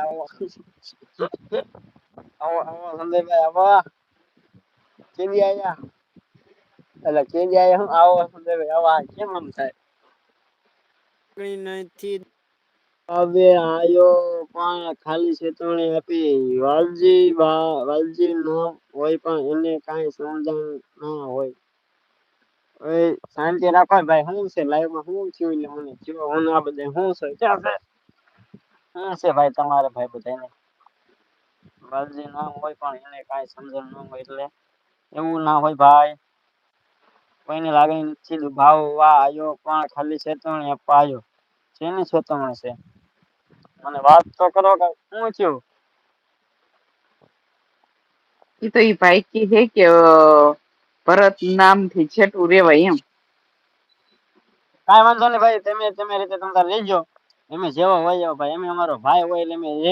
આવો આવો આવો સંજયભાઈ આવો કેદી આયા એટલે કેદી આયા હું આવો સંજયભાઈ આવો કેમ આમ થાય કઈ નથી હવે આયો પણ ખાલી ચેતવણી આપી વાલજી નો હોય પણ એને કઈ સમજણ ના હોય એ શાંતિ રાખો ભાઈ હું છે લાઈવમાં હું થયું એટલે મને કયો હું આ બધે હું છે ક્યાં છે હું છે ભાઈ તમારે ભાઈ બધાને વાલજી નામ હોય પણ એને કઈ સમજણ ન હોય એટલે એવું ના હોય ભાઈ કોઈને લાગણી નથી ભાવ વા આયો પણ ખાલી ચેતવણી આપવા આયો શેની ચેતવણી છે મને વાત તો કરો કે શું થયું એ તો એ ભાઈ કી હે કે ભરત નામ થી છેટું રેવાય એમ કાઈ વાંધો નહીં ભાઈ તમે રીતે તમે લેજો અમે જેવો હોય ભાઈ અમે અમારો ભાઈ હોય એટલે અમે